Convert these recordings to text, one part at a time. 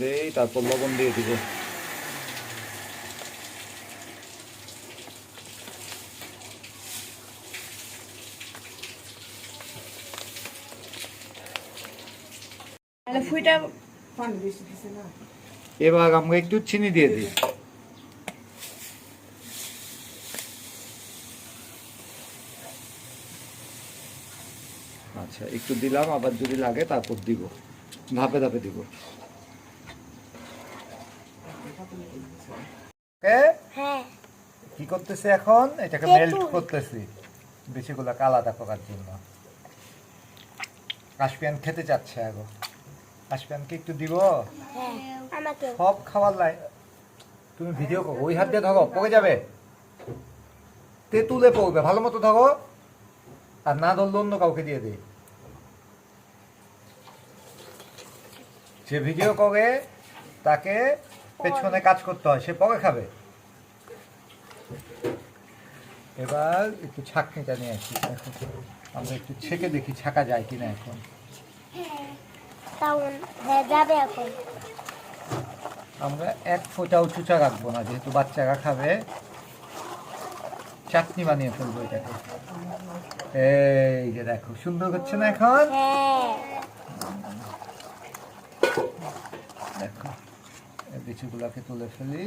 দেই, তারপর লবণ দিয়ে দিব। এবার আমরা একটু চিনি দিয়ে দিই। আচ্ছা, একটু দিলাম, আবার যদি লাগে তারপর দিব, ধাপে ধাপে দিব। কি করতেছি এখন? এটাকে মেল্ট করতেছি বেশিগুলো আলাদা করার জন্য। কাশপিয়ান খেতে চাচ্ছে এখন। কাশপিয়ানকে একটু দিব। সব খাবার লাই তুমি ভিডিও করো, ওই হাত দিয়ে ধরো, পড়ে যাবে, তেঁতুলে পড়বে, ভালো মতো ধরো, আর না ধরলে অন্য কাউকে দিয়ে দিই। যে ভিডিও করে তাকে পেছনে কাজ করতে হয়, সে পরে খাবে। এবার একটু ছাঁকনিটা নিয়ে আসি, আমরা একটু ছেঁকে দেখি ছাঁকা যায় কিনা। এখন আমরা এক ফোঁটাও চুচা রাখবো না, যেহেতু বাচ্চারা খাবে। চাটনি বানিয়ে ফেলবো এটাকে। এই যে দেখো, সুন্দর হচ্ছে না এখন? দেখো, বিচুগুলাকে তুলে ফেলি।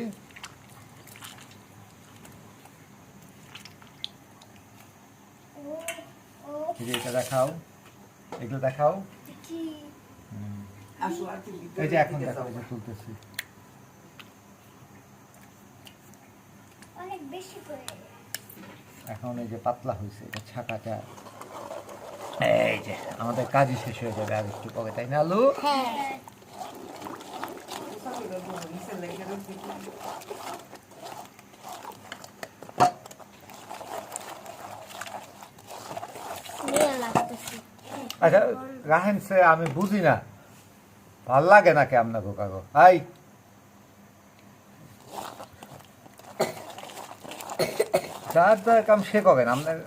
এটা দেখাও, এগুলো দেখাও। এই যে এখন দেখো, এই যে তুলতেছি। এখন এই যে পাতলা হয়েছে, এটা ছাকাটা। এই যে আমাদের কাজই শেষ হয়ে যাবে আর একটু পরে, তাই না আলু? আচ্ছা রাহেন, সে আমি বুঝি না, ভাল লাগে নাকি আপনাকে কাগো? আই যার কাম সে করেন আপনার।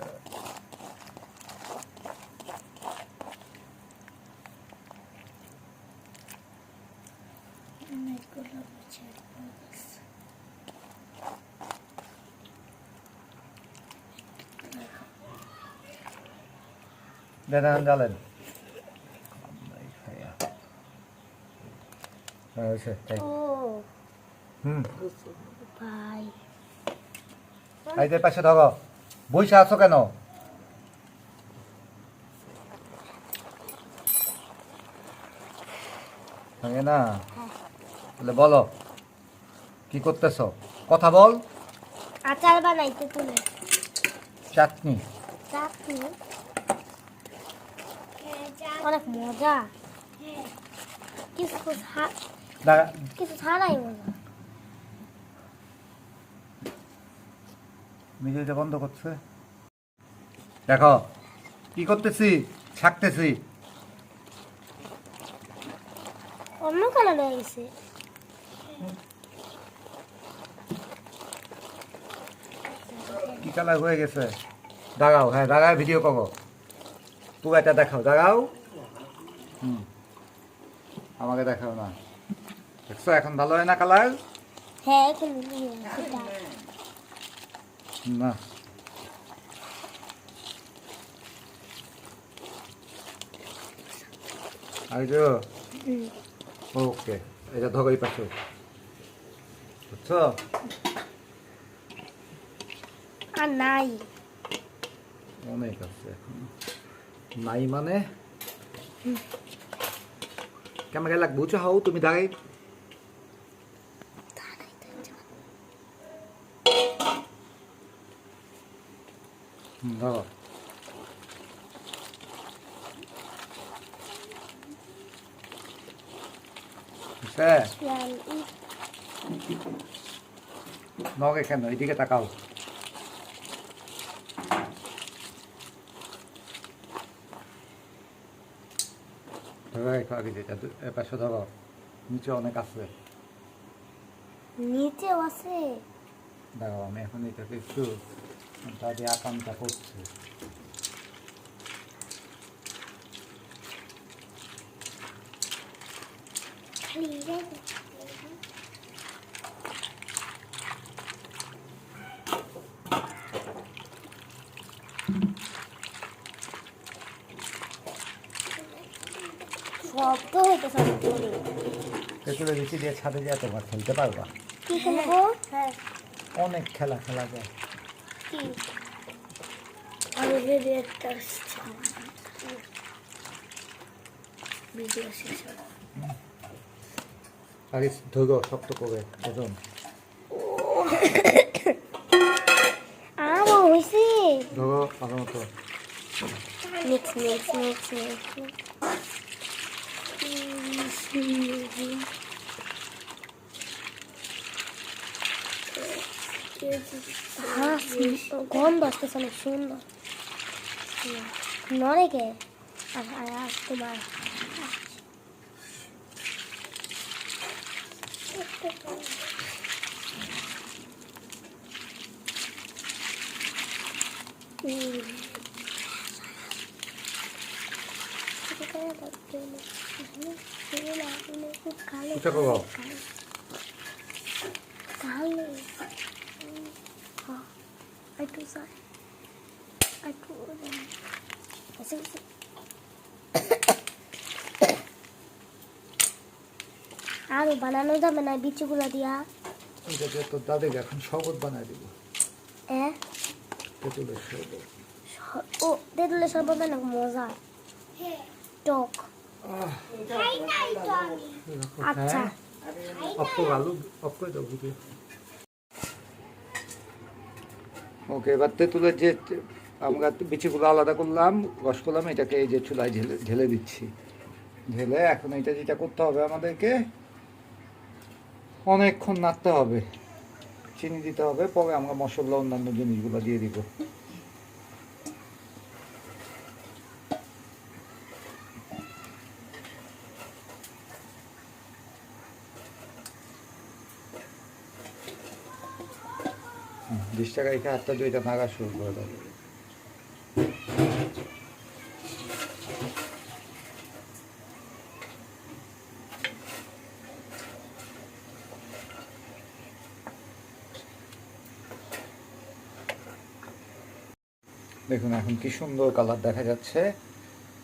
দেন জ্বালেন। পাশে ধরো, বইসা আছো কেন? না তাহলে বলো কি করতেছো, কথা বল। আচার বানাইতে তুমি। চাটনি। চাটনি অনেক মজা, কিছু ছাড়াই মজা। মিডিয়াটা বন্ধ করছে। দেখো কি করতেছি, ছাকতেছি। অন্য কালার হয়ে গেছে। কি কালার হয়ে গেছে? দাঁড়াও, হ্যাঁ দাঁড়াও, ভিডিও করো, পুরাটা দেখাও, দাঁড়াও। আমাকে দেখাও না, দেখছো এখন ভালো হয় না কালার? হ্যাঁ না, ওকে, এটা ধরো এই পাশে, বুঝছো? আর নাই, অনেক আছে এখন। নাই মানে ক্যামেরা লাগ বুঝছো? হও তুমি দাঁড়াই, ধরো। নগে কেন, এদিকে তাকাও। পাশে ধরো, নিচে অনেক আছে। নিচেও আছে। দেখো আমি এখন এটাকে একটু তাদের আকামটা করছি। শব্দ হইতেছে অনেক জোরে। তেঁতুলের বিচি দিয়ে ছাদে যা তোমার খেলতে পারবা। কি খেলবো? হ্যাঁ অনেক খেলা খেলা যায়। কি অলরেডি একটা ভিডিও শেষ হলো। আগে ধরো শক্ত করে ওজন। আরো হইছে। ধরো আমার মতো। মিক্স মিক্স মিক্স মিক্স হ্যাঁ গন্ধ আসতেছে অনেক সুন্দর নড়ে কে আর তোমার উঠে করো। কালো একটু স্যার একটু আরো বানানো যাবে না বিচিগুলো দিয়া। এটা দিয়ে তো দাদিকে এখন শরবত বানায় দিব। তেঁতুলের শরবত। ও তেঁতুলের শরবত অনেক মজা টক। আচ্ছা ওকে, এবার তেঁতুলের যে আমরা বিচিগুলো আলাদা করলাম, রস করলাম, এটাকে এই যে চুলায় ঢেলে দিচ্ছি। ঢেলে এখন এটা যেটা করতে হবে আমাদেরকে, অনেকক্ষণ নাড়তে হবে, চিনি দিতে হবে, পরে আমরা মশলা অন্যান্য জিনিসগুলো দিয়ে দিব। ডিশটাকে রেখে হাতটা দুইটা নাড়া শুরু করে দেবে। দেখুন এখন কি সুন্দর কালার দেখা যাচ্ছে।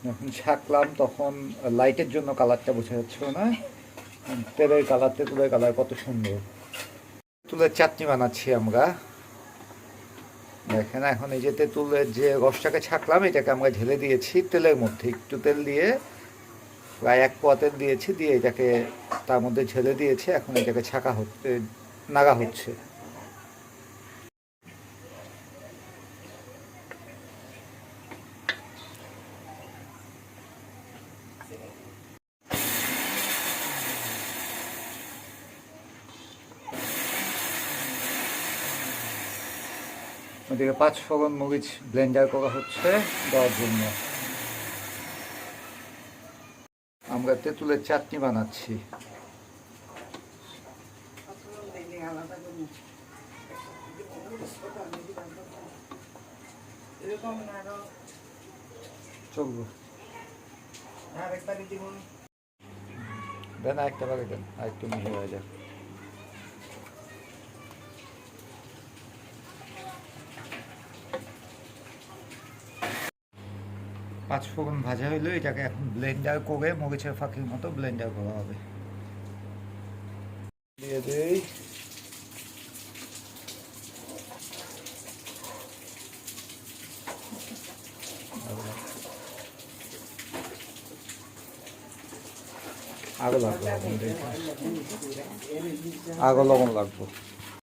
যখন ছাকলাম তখন লাইটের জন্য কালারটা বোঝা যাচ্ছিল না, তেলের কালার, তেঁতুলের কালার কত সুন্দর। তেঁতুলের চাটনি বানাচ্ছি আমরা। দেখেন এখন এই যে তেঁতুলের যে রসটাকে ছাকলাম এটাকে আমরা ঢেলে দিয়েছি তেলের মধ্যে, একটু তেল দিয়ে প্রায় 1 পোয়া তেল দিয়েছি, দিয়ে এটাকে তার মধ্যে ঢেলে দিয়েছি। এখন এটাকে ছাকা হচ্ছে, নাড়া হচ্ছে। ওদিকে 5 ফোড়ন মরিচ ব্লেন্ডার করা হচ্ছে দেওয়ার জন্য। আমরা তেঁতুলের চাটনি বানাচ্ছি। চলবো দেন, আরেকটা বাগে দেন, আরেকটু মিহি হয়ে যাক। 5 ফোড়ন ভাজা হইলো, এটাকে এখন ব্লেন্ডার করে মরিচের ফাঁকির মতো ব্লেন্ডার করা হবে। দিয়ে দেই আরো লাগবে, আরো লবণ লাগবে।